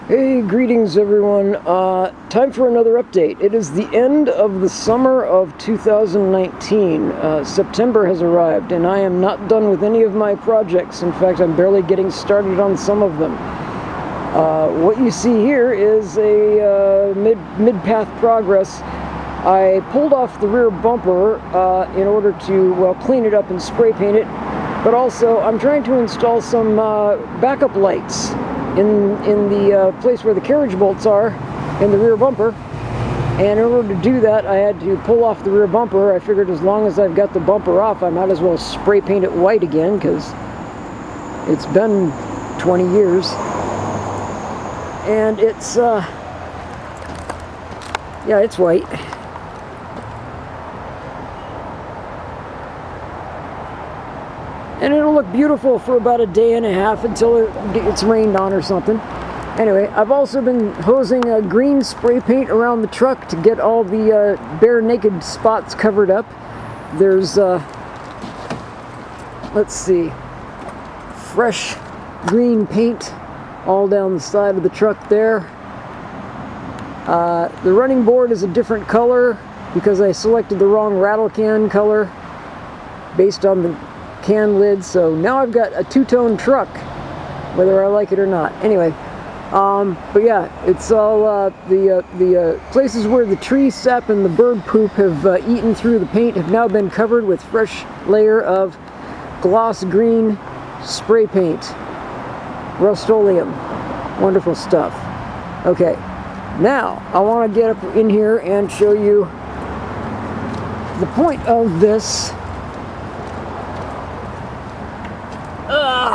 Hey, greetings everyone. Time for another update. It is the end of the summer of 2019. September has arrived and I am not done with any of my projects. In fact, I'm barely getting started on some of them. What you see here is a mid-path progress. I pulled off the rear bumper in order to, well, clean it up and spray paint it, but also I'm trying to install some backup lights in the place where the carriage bolts are in the rear bumper. And in order to do that, I had to pull off the rear bumper. I figured as long as I've got the bumper off, I might as well spray paint it white again, because it's been 20 years. And it's, yeah, it's white. And it'll look beautiful for about a day and a half until it's rained on or something. Anyway, I've also been hosing a green spray paint around the truck to get all the bare naked spots covered up. There's, let's see, fresh green paint all down the side of the truck there. The running board is a different color because I selected the wrong rattle can color based on the can lid, so now I've got a two-tone truck, whether I like it or not. Anyway, but yeah, it's all the places where the tree sap and the bird poop have eaten through the paint have now been covered with fresh layer of gloss green spray paint, Rust-Oleum. Wonderful stuff. Okay, now I want to get up in here and show you the point of this.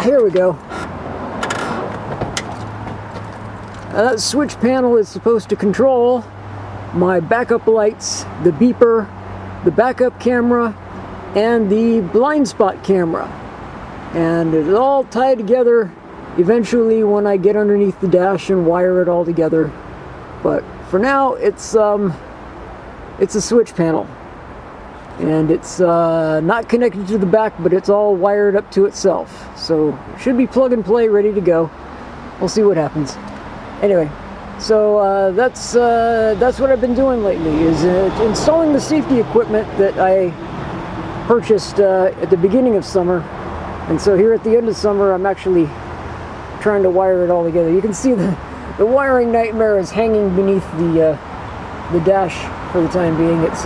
Here we go. That switch panel is supposed to control my backup lights, the beeper, the backup camera, and the blind spot camera. And it's all tied together eventually when I get underneath the dash and wire it all together. But for now, it's a switch panel. And it's not connected to the back, but it's all wired up to itself. So it should be plug and play, ready to go. We'll see what happens. Anyway, so that's what I've been doing lately, is installing the safety equipment that I purchased at the beginning of summer. And so here at the end of summer, I'm actually trying to wire it all together. You can see the wiring nightmare is hanging beneath the dash for the time being. It's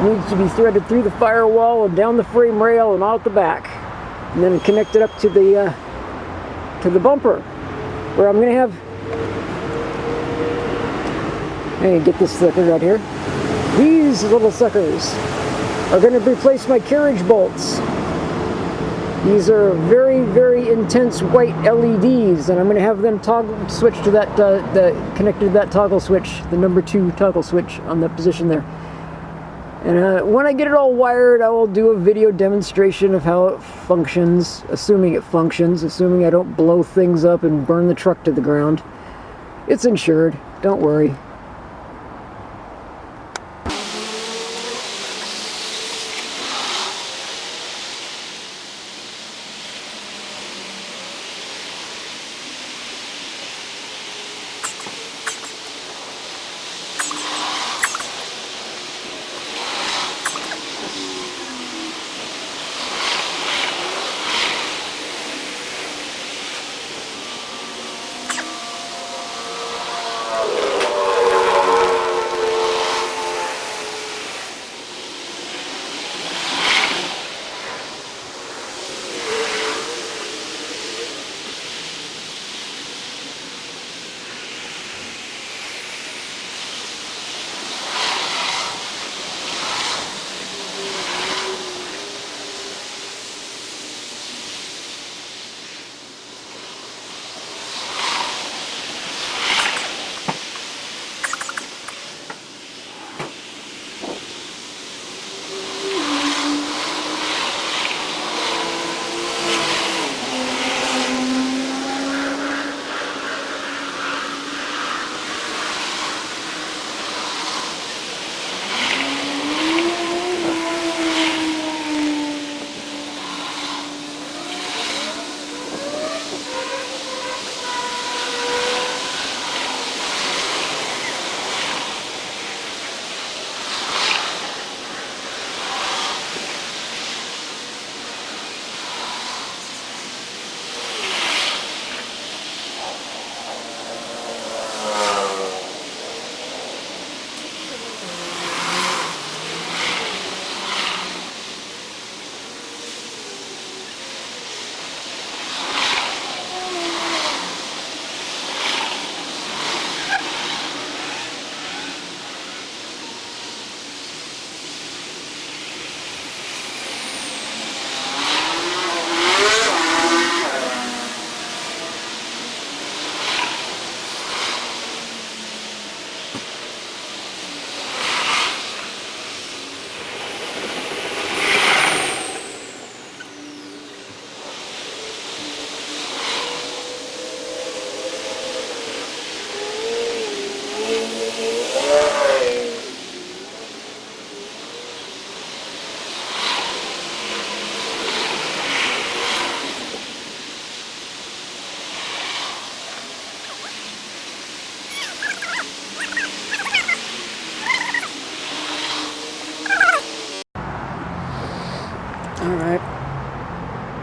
needs to be threaded through the firewall and down the frame rail and out the back, and then connected up to the bumper, where I'm gonna have. Let me get this sucker right here. These little suckers are going to replace my carriage bolts. These are very, very intense white LEDs, and I'm going to have them switch to that connected to that toggle switch, the number 2 toggle switch on that position there. And when I get it all wired, I will do a video demonstration of how it functions, assuming it functions, assuming I don't blow things up and burn the truck to the ground. It's insured, don't worry.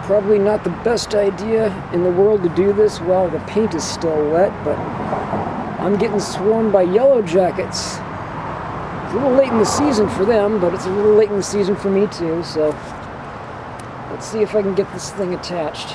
Probably not the best idea in the world to do this while the paint is still wet, but I'm getting swarmed by yellow jackets. It's a little late in the season for them, but it's a little late in the season for me too, so let's see if I can get this thing attached.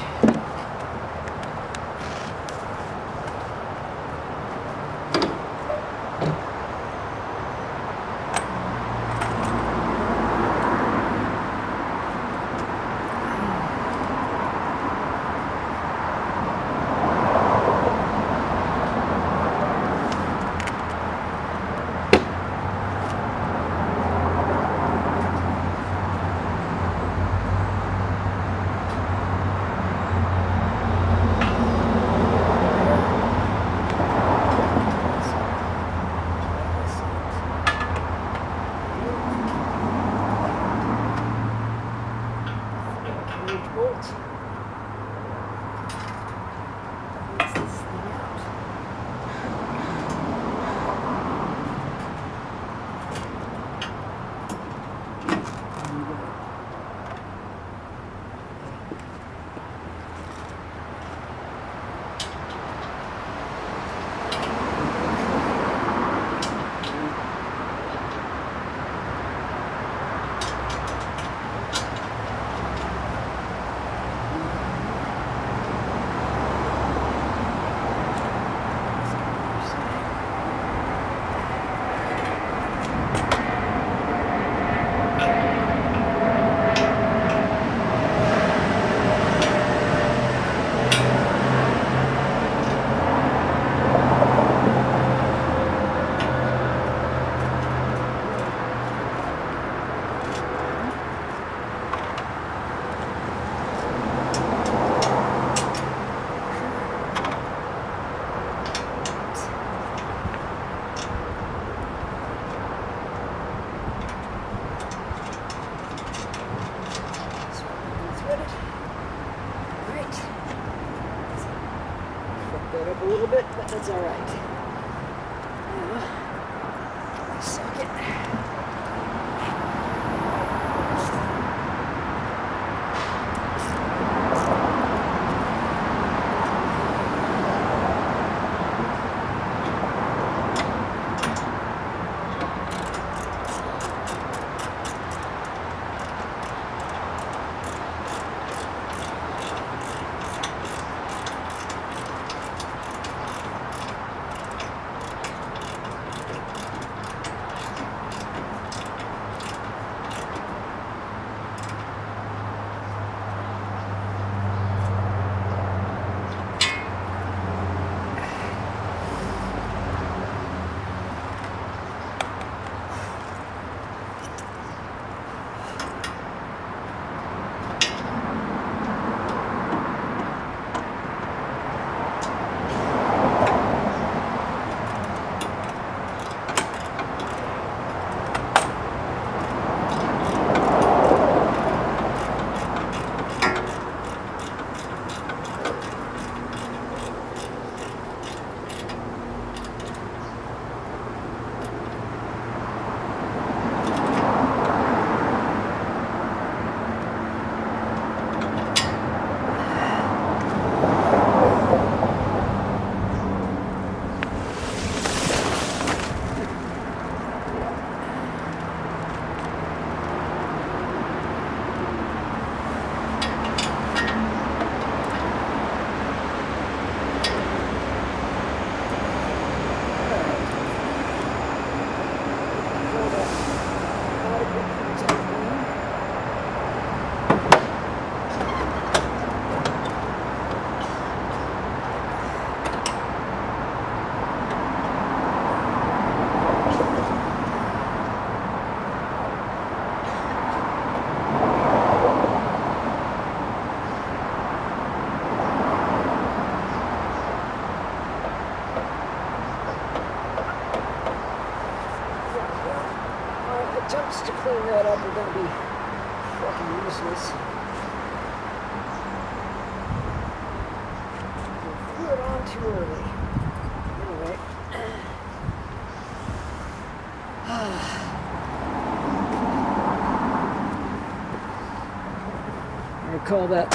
Up a little bit, but that's all right. Suck it. Attempts to clean that up are going to be fucking useless. I threw it on too early. Anyway. I call that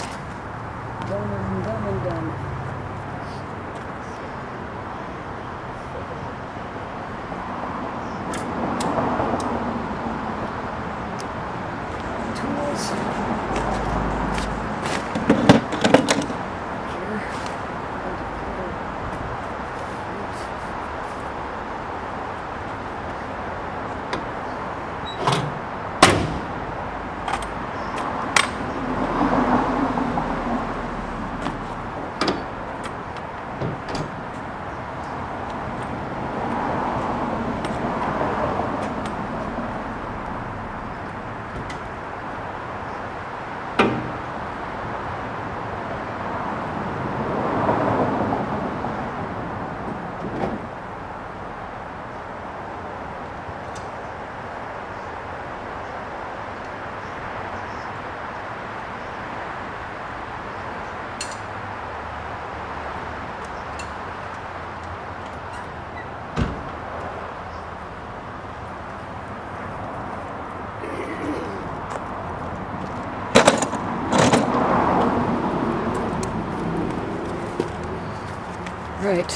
Right.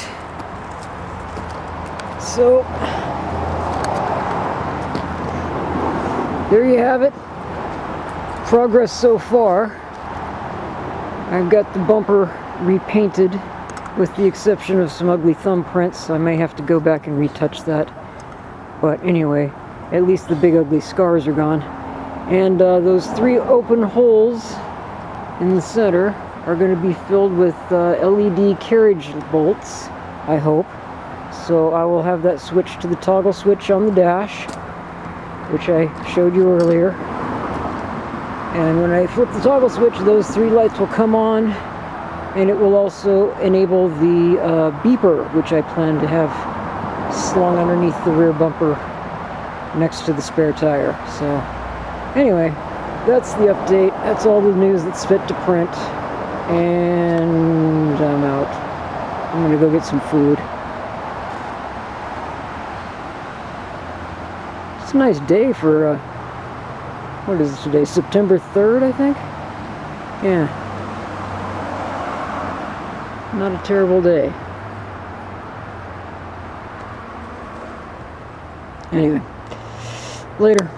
So, there you have it. Progress so far. I've got the bumper repainted with the exception of some ugly thumbprints. I may have to go back and retouch that. But anyway, at least the big ugly scars are gone. And those 3 open holes in the center are going to be filled with LED carriage bolts, I hope. So I will have that switch to the toggle switch on the dash, which I showed you earlier. And when I flip the toggle switch, those 3 lights will come on, and it will also enable the beeper, which I plan to have slung underneath the rear bumper next to the spare tire. So anyway, that's the update. That's all the news that's fit to print. And I'm out. I'm gonna go get some food. It's a nice day for, what is it today? September 3rd, I think? Yeah. Not a terrible day. Anyway, later.